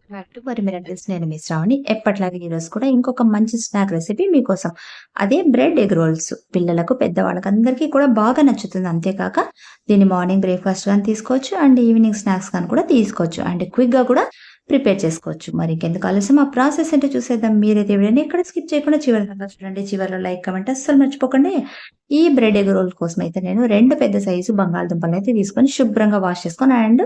Back to మరి miracles. నేను మీ శ్రావణి. ఎప్పటిలాగే ఈరోజు కూడా ఇంకొక మంచి స్నాక్ రెసిపీ మీకోసం. అదే బ్రెడ్ ఎగ్ రోల్స్. పిల్లలకు, పెద్దవాళ్ళకి అందరికీ కూడా బాగా నచ్చుతుంది. అంతేకాక దీన్ని మార్నింగ్ బ్రేక్‌ఫాస్ట్ గాని తీసుకోవచ్చు అండ్ ఈవినింగ్ స్నాక్స్ గాని కూడా తీసుకోవచ్చు. అండ్ క్విక్‌గా కూడా ప్రిపేర్ చేసుకోవచ్చు. మరి ఇంకెందుకు ఆలస్యం, ఆ ప్రాసెస్ ఏంటో చూసేద్దాం. మీరైతే వీడియోని ఎక్కడ స్కిప్ చేయకుండా చివరి దాకా చూడండి. చివరిలో లైక్, కామెంట్ అస్సలు మర్చిపోకండి. ఈ బ్రెడ్ ఎగ్ రోల్ కోసం అయితే నేను 2 పెద్ద సైజు బంగాళదుంపలనైతే తీసుకొని శుభ్రంగా వాష్ చేసుకొని అండ్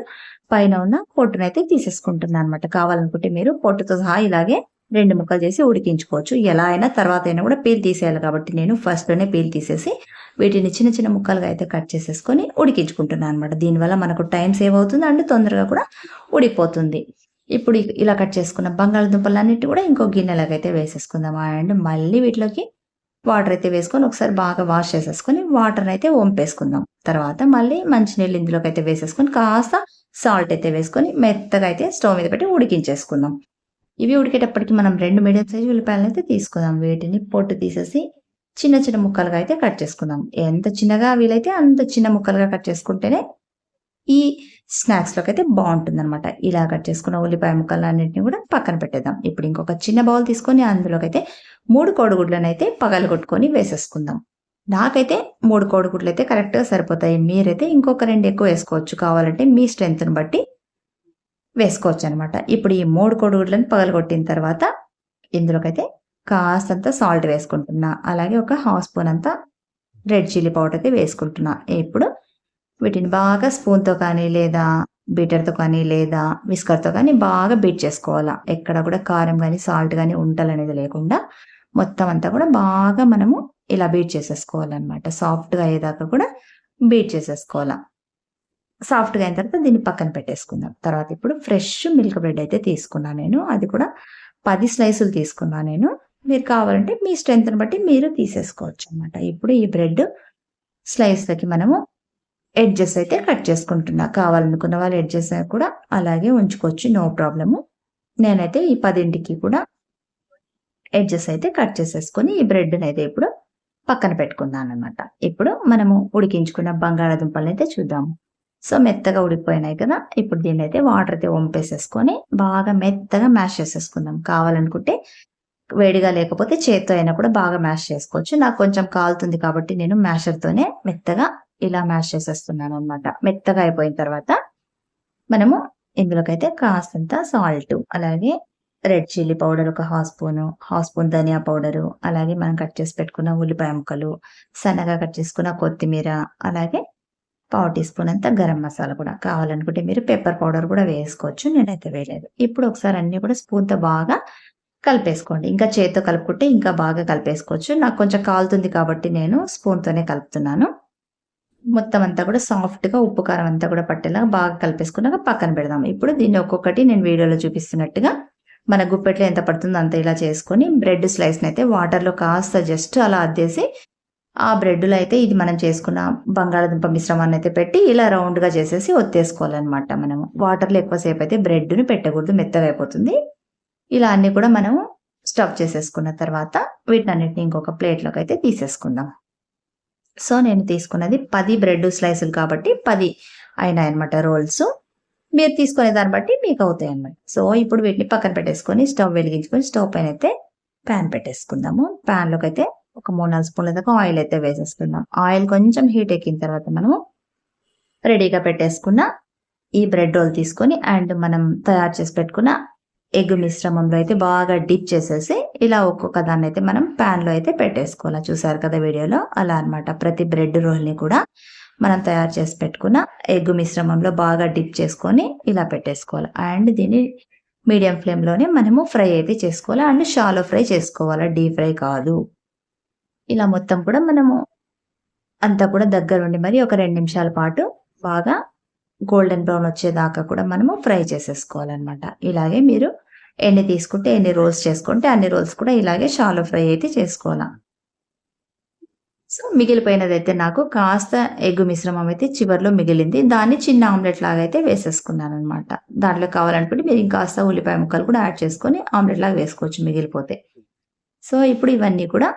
పైన ఉన్న పొట్టునైతే తీసేసుకుంటున్నానన్నమాట. కావాలనుకుంటే మీరు పొట్టుతో సహా ఇలాగే 2 ముక్కలు చేసి ఉడికించుకోవచ్చు. ఎలా అయినా తర్వాత అయినా కూడా పీల్ తీసేయాలి కాబట్టి నేను ఫస్ట్‌లోనే పీల్ తీసేసి వీటిని చిన్న చిన్న ముక్కలుగా అయితే కట్ చేసేసుకొని ఉడికించుకుంటున్నానన్నమాట. దీనివల్ల మనకు టైం సేవ్ అవుతుంది అండ్ తొందరగా కూడా ఉడికిపోతుంది. ఇప్పుడు ఇలా కట్ చేసుకున్న బంగాళదుంపలన్నిటిని కూడా ఇంకో గిన్నెలోకైతే వేసేసుకుందాం. అండ్ మళ్ళీ వీటిలోకి వాటర్ అయితే వేసుకొని ఒకసారి బాగా వాష్ చేసేసుకొని వాటర్‌నైతే వంపేసుకుందాం. తర్వాత మళ్ళీ మంచినీళ్ళు ఇందులోకైతే వేసేసుకొని కాస్త సాల్ట్ అయితే వేసుకొని మెత్తగా అయితే స్టవ్ మీద పెట్టి ఉడికించేసుకుందాం. ఇవి ఉడికేటప్పటికి మనం 2 మీడియం సైజ్ ఉల్లిపాయలనైతే తీసుకుందాం. వీటిని పొట్టు తీసేసి చిన్న చిన్న ముక్కలుగా అయితే కట్ చేసుకుందాం. ఎంత చిన్నగా వీలైతే అంత చిన్న ముక్కలుగా కట్ చేసుకుంటేనే ఈ స్నాక్స్‌లోకైతే బావుంటుందనమాట. ఇలా కట్ చేసుకున్న ఉల్లిపాయ ముక్కలన్నిటిని కూడా పక్కన పెట్టేద్దాం. ఇప్పుడు ఇంకొక చిన్న బౌల్ తీసుకొని అందులోకైతే 3 కోడిగుడ్లనైతే పగలగొట్టుకొని వేసేసుకుందాం. నాకైతే 3 కోడిగుడ్లయితే కరెక్ట్‌గా సరిపోతాయి. మీరైతే ఇంకొక 2 ఎక్కువ వేసుకోవచ్చు. కావాలంటే మీ స్ట్రెంగ్త్‌ని బట్టి వేసుకోవచ్చనమాట. ఇప్పుడు ఈ 3 కోడిగుడ్లను పగలగొట్టిన తర్వాత ఇందులోకైతే కాస్తంత సాల్ట్ వేసుకుంటున్నా. అలాగే ఒక హాఫ్ స్పూన్ అంత రెడ్ చిల్లీ పౌడర్ అయితే వేసుకుంటున్నా. ఇప్పుడు వీటిని బాగా స్పూన్‌తో కానీ, లేదా బీటర్‌తో కానీ, లేదా విస్కర్‌తో కానీ బాగా బీట్ చేసుకోవాలా. ఎక్కడ కూడా కారం గానీ, సాల్ట్ గానీ ఉంటలనేది లేకుండా మొత్తం అంతా కూడా బాగా మనము ఇలా బీట్ చేసేసుకోవాలనమాట. సాఫ్ట్‌గా అయ్యేదాకా కూడా బీట్ చేసేసుకోవాలా. సాఫ్ట్‌గా అయిన తర్వాత దీన్ని పక్కన పెట్టేసుకుందాం. తర్వాత ఇప్పుడు ఫ్రెష్ మిల్క్ బ్రెడ్ అయితే తీసుకున్నా నేను. అది కూడా 10 స్లైసులు తీసుకున్నా నేను. మీరు కావాలంటే మీ స్ట్రెంగ్త్‌ని బట్టి మీరు తీసేసుకోవచ్చనమాట. ఇప్పుడు ఈ బ్రెడ్ స్లైస్‌లకి మనము ఎడ్జెస్ అయితే కట్ చేసుకుంటున్నా. కావాలనుకున్న వాళ్ళు ఎడ్జెస్ కూడా అలాగే ఉంచుకోవచ్చు. No problem. నేనైతే ఈ 10కి కూడా ఎడ్జెస్ అయితే కట్ చేసేసుకొని ఈ బ్రెడ్‌నైతే ఇప్పుడు పక్కన పెట్టుకున్నాననమాట. ఇప్పుడు మనము ఉడికించుకున్న బంగాళాదుంపలనైతే చూద్దాము. సో, మెత్తగా ఉడికిపోయినాయి కదా! ఇప్పుడు దీన్నైతే వాటర్ అయితే వంపేసేసుకొని బాగా మెత్తగా మ్యాష్ చేసేసుకుందాం. కావాలనుకుంటే వేడిగా లేకపోతే చేత్తో అయినా కూడా బాగా మ్యాష్ చేసుకోవచ్చు. నాకు కొంచెం కాలుతుంది కాబట్టి నేను మ్యాషర్‌తోనే మెత్తగా ఇలా మ్యాష్ చేసేస్తున్నాననమాట. మెత్తగా అయిపోయిన తర్వాత మనము ఇందులోకైతే కాస్తంత సాల్టు, అలాగే రెడ్ చిల్లీ పౌడర్ ఒక హాఫ్ స్పూన్ ధనియా పౌడరు, అలాగే మనం కట్ చేసి పెట్టుకున్న ఉల్లిపాయ ముక్కలు, సన్నగా కట్ చేసుకున్న కొత్తిమీర, అలాగే పావు టీ స్పూన్ అంత గరం మసాలా కూడా. కావాలనుకుంటే మీరు పెప్పర్ పౌడర్ కూడా వేసుకోవచ్చు. నేనైతే వేయలేదు. ఇప్పుడు ఒకసారి అన్నీ కూడా స్పూన్‌తో బాగా కలిపేసుకోండి. ఇంకా చేత్తో కలుపుకుంటే ఇంకా బాగా కలిపేసుకోవచ్చు. నాకు కొంచెం కాలుతుంది కాబట్టి నేను స్పూన్‌తోనే కలుపుతున్నాను. మొత్తం అంతా కూడా సాఫ్ట్‌గా ఉప్పు, కారం అంతా కూడా పట్టేలాగా బాగా కలిపేసుకున్నాక పక్కన పెడదాం. ఇప్పుడు దీన్ని ఒక్కొక్కటి నేను వీడియోలో చూపిస్తున్నట్టుగా మన గుప్పెట్లో ఎంత పడుతుందో అంత ఇలా చేసుకొని బ్రెడ్ స్లైస్‌నైతే వాటర్‌లో కాస్త జస్ట్ అలా అద్దేసి ఆ బ్రెడ్‌లో అయితే ఇది మనం చేసుకున్న బంగాళాదుంప మిశ్రమాన్నయితే పెట్టి ఇలా రౌండ్‌గా చేసేసి ఒత్తేసుకోవాలనమాట మనము. వాటర్‌లో ఎక్కువ సేపయితే బ్రెడ్‌ని పెట్టకూడదు. మెత్తగా అయిపోతుంది. ఇలా అన్నీ కూడా మనము స్టఫ్ చేసేసుకున్న తర్వాత వీటన్నిటిని ఇంకొక ప్లేట్‌లోకైతే తీసేసుకుందాం. సో, నేను తీసుకున్నది 10 బ్రెడ్ స్లైసులు కాబట్టి 10 అయినాయన్నమాట రోల్సు. మీరు తీసుకునే దాన్ని బట్టి మీకవుతాయన్నమాట. సో, ఇప్పుడు వీటిని పక్కన పెట్టేసుకొని స్టవ్ వెలిగించుకొని స్టవ్ పైనైతే పాన్ పెట్టేసుకుందాము. పాన్‌లోకైతే ఒక 3, 4 స్పూన్ల దాకా ఆయిల్ అయితే వేసేసుకుందాం. ఆయిల్ కొంచెం హీట్ ఎక్కిన తర్వాత మనము రెడీగా పెట్టేసుకున్న ఈ బ్రెడ్ రోల్ తీసుకొని అండ్ మనం తయారు చేసి పెట్టుకున్న ఎగ్ మిశ్రమంలో అయితే బాగా డిప్ చేసేసి ఇలా ఒక్కొక్క దాన్నయితే మనం పాన్‌లో అయితే పెట్టేసుకోవాలి. చూసారు కదా వీడియోలో. అలా అన్నమాట. ప్రతి బ్రెడ్ రోల్‌ని కూడా మనం తయారు చేసి పెట్టుకున్న ఎగ్ మిశ్రమంలో బాగా డిప్ చేసుకొని ఇలా పెట్టేసుకోవాలి. అండ్ దీన్ని మీడియం ఫ్లేమ్‌లోనే మనము ఫ్రై అయితే చేసుకోవాలి. అండ్ షాలో ఫ్రై చేసుకోవాలి. డీప్ ఫ్రై కాదు. ఇలా మొత్తం కూడా మనము అంతా కూడా దగ్గరుండి మరి ఒక 2 నిమిషాల పాటు బాగా గోల్డెన్ బ్రౌన్ వచ్చేదాకా కూడా మనము ఫ్రై చేసేసుకోవాలన్నమాట. ఇలాగే మీరు ఎన్ని తీసుకుంటే ఎన్ని రోల్స్ చేసుకుంటే అన్ని రోల్స్ కూడా ఇలాగే షాలో ఫ్రై అయితే చేసుకోవాల. సో, మిగిలిపోయినదైతే నాకు కాస్త ఎగ్ మిశ్రమం అయితే చివర్లో మిగిలింది. దాన్ని చిన్న ఆమ్లెట్ లాగా అయితే వేసేసుకున్నాననమాట. దాంట్లో కావాలనుకుంటే మీరు ఇంకాస్త ఉల్లిపాయ ముక్కలు కూడా యాడ్ చేసుకొని ఆమ్లెట్ లాగా వేసుకోవచ్చు మిగిలిపోతే. సో, ఇప్పుడు ఇవన్నీ కూడా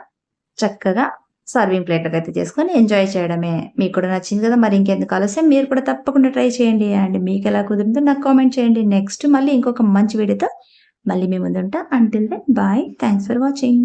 చక్కగా సర్వింగ్ ప్లేట్‌లోకైతే చేసుకొని ఎంజాయ్ చేయడమే. మీకు కూడా నచ్చింది కదా! మరి ఇంకెందుకు ఆలస్యం మీరు కూడా తప్పకుండా ట్రై చేయండి. అండ్ మీకెలా కుదిరిందో నాకు కామెంట్ చేయండి. నెక్స్ట్ మళ్ళీ ఇంకొక మంచి వీడియోతో మళ్ళీ మీ ముందుంటా. Until then bye. Thanks for watching.